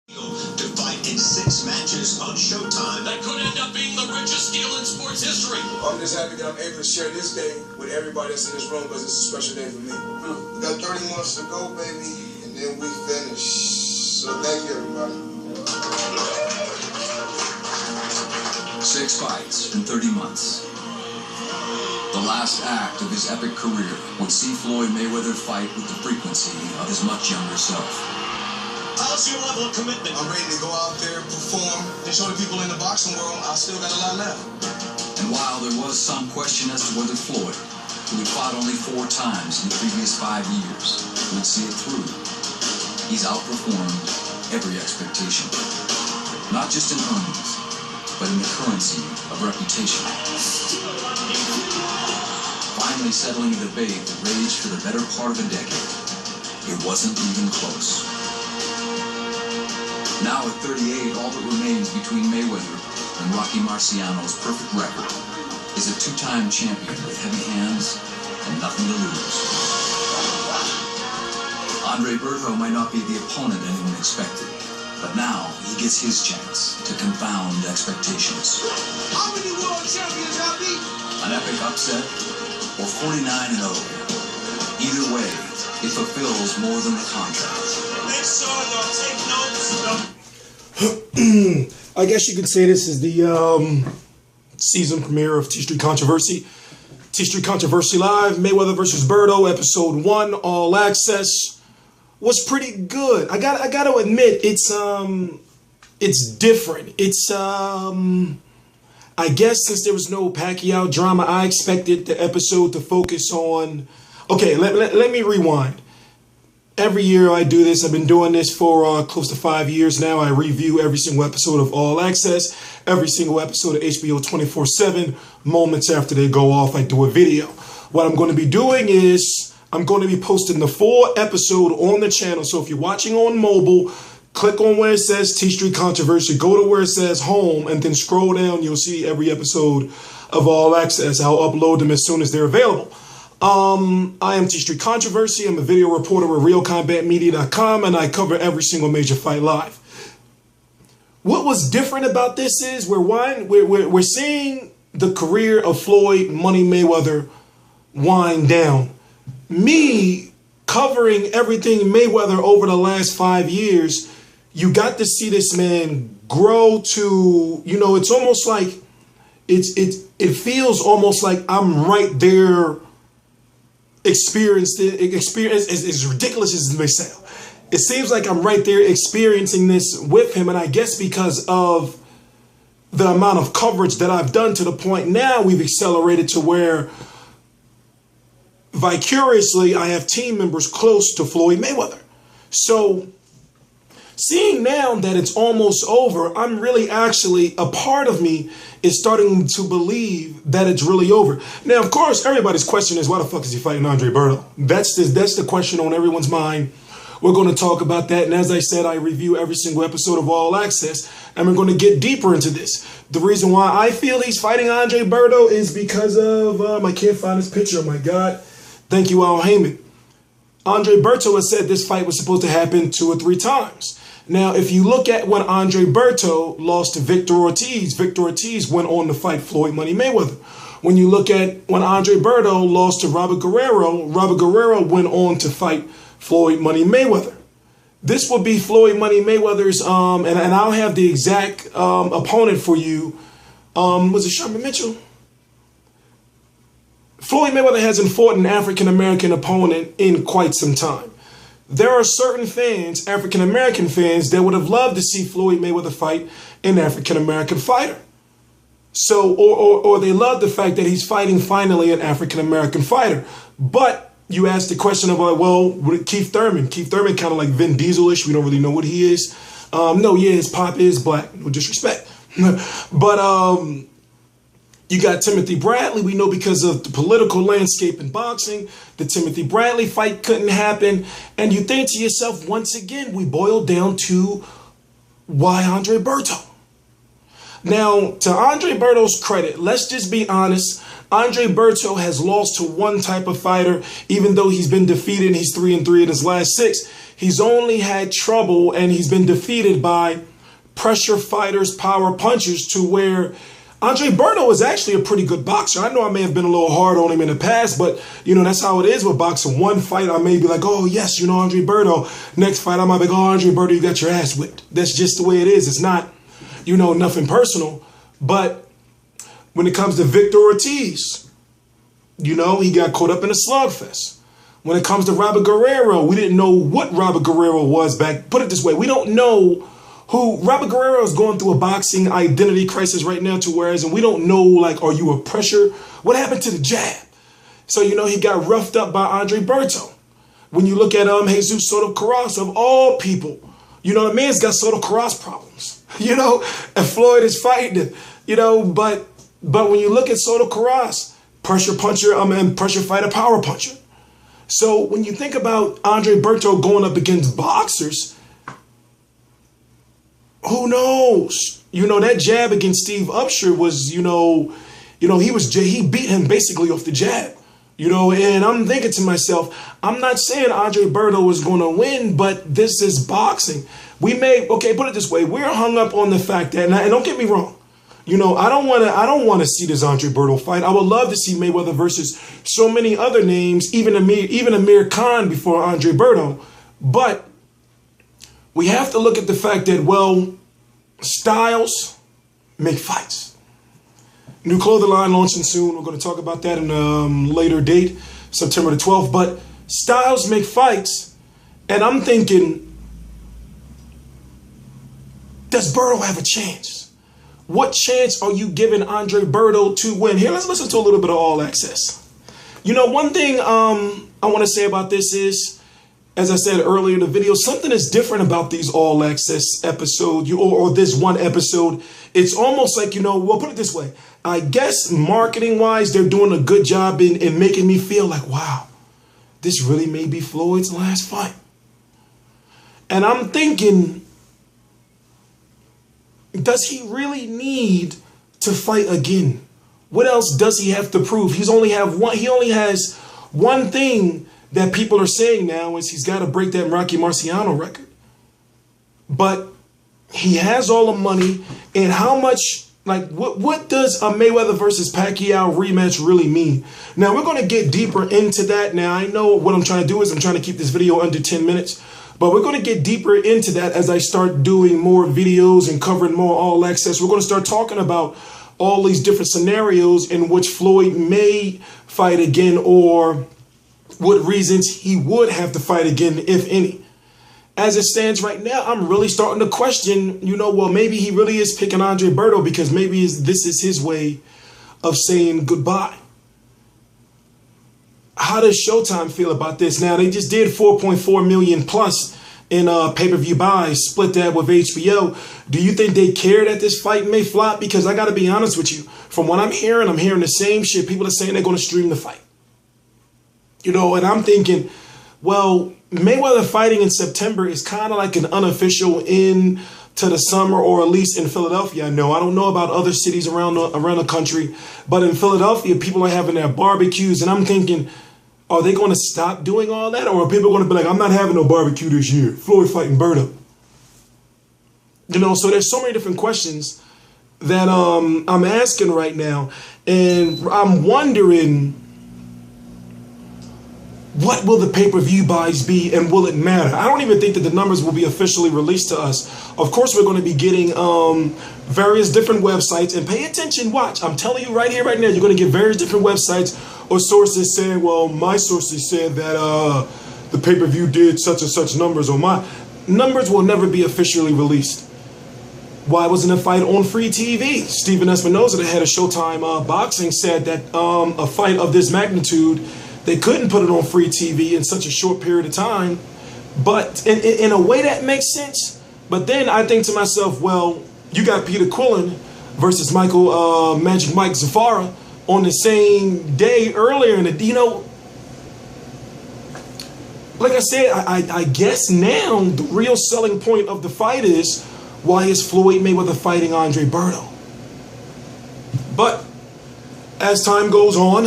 To fight in 6 matches on Showtime. That could end up being the richest deal in sports history. I'm just happy that I'm able to share this day with everybody that's in this room because it's a special day for me. We got 30 months to go, baby, and then we finish. So thank you, everybody. 6 fights in 30 months. The last act of his epic career would see Floyd Mayweather fight with the frequency of his much younger self. How's your level of commitment? I'm ready to go out there, perform, and show the people in the boxing world I still got a lot left. And while there was some question as to whether Floyd, who had fought only 4 times in the previous 5 years, would see it through, he's outperformed every expectation. Not just in earnings, but in the currency of reputation. Finally settling a debate that raged for the better part of a decade. It wasn't even close. Now at 38, all that remains between Mayweather and Rocky Marciano's perfect record is a 2-time champion with heavy hands and nothing to lose. Andre Berto might not be the opponent anyone expected, but now he gets his chance to confound expectations. How many world champions have we? An epic upset or 49-0. Either way, it fulfills more than the contract. Make sure y'all take notes. I guess you could say this is the season premiere of TstreeT Controversy. TstreeT Controversy Live, Mayweather versus Berto, episode 1, all access. Was pretty good. I got to admit, it's different. It's I guess since there was no Pacquiao drama, I expected the episode to focus on. Okay, let me rewind. Every year I do this. I've been doing this for close to 5 years now. I review every single episode of All Access, every single episode of HBO 24/7. Moments after they go off, I do a video. What I'm going to be doing is I'm going to be posting the full episode on the channel. So if you're watching on mobile, click on where it says TstreeT Controversy, go to where it says home, and then scroll down. You'll see every episode of All Access. I'll upload them as soon as they're available. I am TstreeT Controversy. I'm a video reporter with RealCombatMedia.com, and I cover every single major fight live. What was different about this is we're seeing the career of Floyd Money Mayweather wind down. Me covering everything Mayweather over the last 5 years, you got to see this man grow to, it's almost like it feels almost like I'm right there. Experience as ridiculous as it may sound. It seems like I'm right there experiencing this with him, and I guess because of the amount of coverage that I've done to the point now we've accelerated to where vicariously I have team members close to Floyd Mayweather. So seeing now that it's almost over, I'm really actually, a part of me is starting to believe that it's really over. Now, of course, everybody's question is, why the fuck is he fighting Andre Berto? That's the question on everyone's mind. We're going to talk about that. And as I said, I review every single episode of All Access, and we're going to get deeper into this. The reason why I feel he's fighting Andre Berto is because of, I can't find his picture. Oh my God. Thank you, Al Heyman. Andre Berto has said this fight was supposed to happen 2 or 3 times. Now, if you look at when Andre Berto lost to Victor Ortiz went on to fight Floyd Money Mayweather. When you look at when Andre Berto lost to Robert Guerrero went on to fight Floyd Money Mayweather. This will be Floyd Money Mayweather's, and I'll have the exact opponent for you. Was it Sherman Mitchell? Floyd Mayweather hasn't fought an African-American opponent in quite some time. There are certain fans, African-American fans, that would have loved to see Floyd Mayweather fight an African-American fighter. So, or they love the fact that he's fighting finally an African-American fighter. But you ask the question of, well, Keith Thurman kind of like Vin Diesel-ish. We don't really know what he is. No, yeah, his pop is black. No disrespect. But you got Timothy Bradley. We know because of the political landscape in boxing, the Timothy Bradley fight couldn't happen. And you think to yourself, once again, we boil down to why Andre Berto? Now, to Andre Berto's credit, let's just be honest. Andre Berto has lost to one type of fighter, even though he's been defeated. He's 3-3 in his last 6. He's only had trouble and he's been defeated by pressure fighters, power punchers, to where Andre Berto is actually a pretty good boxer. I know I may have been a little hard on him in the past, but, you know, that's how it is with boxing. One fight, I may be like, oh, yes, you know, Andre Berto. Next fight, I might be like, oh, Andre Berto, you got your ass whipped. That's just the way it is. It's not, you know, nothing personal. But when it comes to Victor Ortiz, you know, he got caught up in a slugfest. When it comes to Robert Guerrero, we didn't know what Robert Guerrero was back. Put it this way, we don't know who Robert Guerrero is going through a boxing identity crisis right now, to whereas, and we don't know, like, are you a pressure? What happened to the jab? So, you know, he got roughed up by Andre Berto. When you look at Jesus Soto Karass, of all people, you know, the man's got Soto Karass problems, you know, and Floyd is fighting, you know, but when you look at Soto Karass, pressure puncher, and pressure fighter, power puncher. So when you think about Andre Berto going up against boxers, who knows? You know, that jab against Steve Upshur was, he beat him basically off the jab. You know, and I'm thinking to myself, I'm not saying Andre Berto is going to win, but this is boxing. Put it this way, we're hung up on the fact that, and don't get me wrong, you know, I don't want to see this Andre Berto fight. I would love to see Mayweather versus so many other names, even Amir Khan before Andre Berto. But we have to look at the fact that, well, styles make fights. New clothing line launching soon. We're going to talk about that in a later date, September the 12th. But styles make fights. And I'm thinking, does Berto have a chance? What chance are you giving Andre Berto to win? Here, let's listen to a little bit of All Access. You know, one thing I want to say about this is, as I said earlier in the video, something is different about these All Access episodes, or this one episode. It's almost like, you know, well, put it this way. I guess marketing-wise, they're doing a good job in making me feel like, wow, this really may be Floyd's last fight. And I'm thinking, does he really need to fight again? What else does he have to prove? He only has one thing that people are saying now is he's got to break that Rocky Marciano record. But he has all the money, and how much, like, what does a Mayweather versus Pacquiao rematch really mean? Now, we're going to get deeper into that. Now, I know what I'm trying to do is I'm trying to keep this video under 10 minutes. But we're going to get deeper into that as I start doing more videos and covering more All Access. We're going to start talking about all these different scenarios in which Floyd may fight again, or what reasons he would have to fight again, if any. As it stands right now, I'm really starting to question, you know, well, maybe he really is picking Andre Berto because maybe this is his way of saying goodbye. How does Showtime feel about this? Now, they just did 4.4 million plus in pay-per-view buys, split that with HBO. Do you think they care that this fight may flop? Because I got to be honest with you. From what I'm hearing the same shit. People are saying they're going to stream the fight. You know, and I'm thinking, well, Mayweather fighting in September is kind of like an unofficial end to the summer, or at least in Philadelphia. I don't know about other cities around the country, but in Philadelphia, people are having their barbecues, and I'm thinking, are they going to stop doing all that? Or are people going to be like, I'm not having no barbecue this year. Floyd fighting Berto. You know, so there's so many different questions that I'm asking right now. And I'm wondering, what will the pay-per-view buys be, and will it matter? I don't even think that the numbers will be officially released to us. Of course, we're going to be getting various different websites. And pay attention, watch. I'm telling you right here, right now, you're going to get various different websites or sources saying, well, my sources said that the pay-per-view did such and such numbers, or my numbers will never be officially released. Why wasn't a fight on free TV? Steven Espinoza, the head of Showtime Boxing, said that a fight of this magnitude, they couldn't put it on free TV in such a short period of time. But in a way that makes sense. But then I think to myself, well, you got Peter Quillen versus Magic Mike Zafara on the same day earlier in the, you know, like I said, I guess now the real selling point of the fight is, why is Floyd Mayweather fighting Andre Berto? But as time goes on,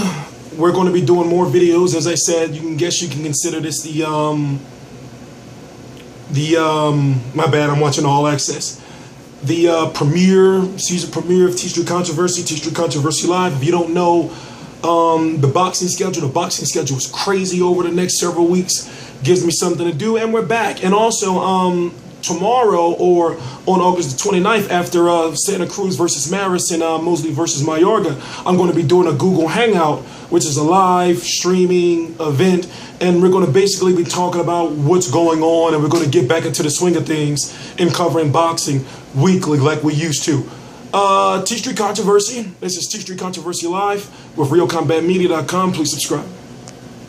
we're going to be doing more videos. As I said, you can consider this my bad, I'm watching All Access. The season premiere of TstreeT Controversy, TstreeT Controversy Live. If you don't know the boxing schedule is crazy over the next several weeks. Gives me something to do, and we're back. And also, tomorrow or on August the 29th, after Santa Cruz versus Maris and Mosley versus Mayorga, I'm going to be doing a Google Hangout, which is a live streaming event, and we're going to basically be talking about what's going on, and we're going to get back into the swing of things and covering boxing weekly like we used to. TstreeT Controversy. This is TstreeT Controversy Live with RealCombatMedia.com. Please subscribe.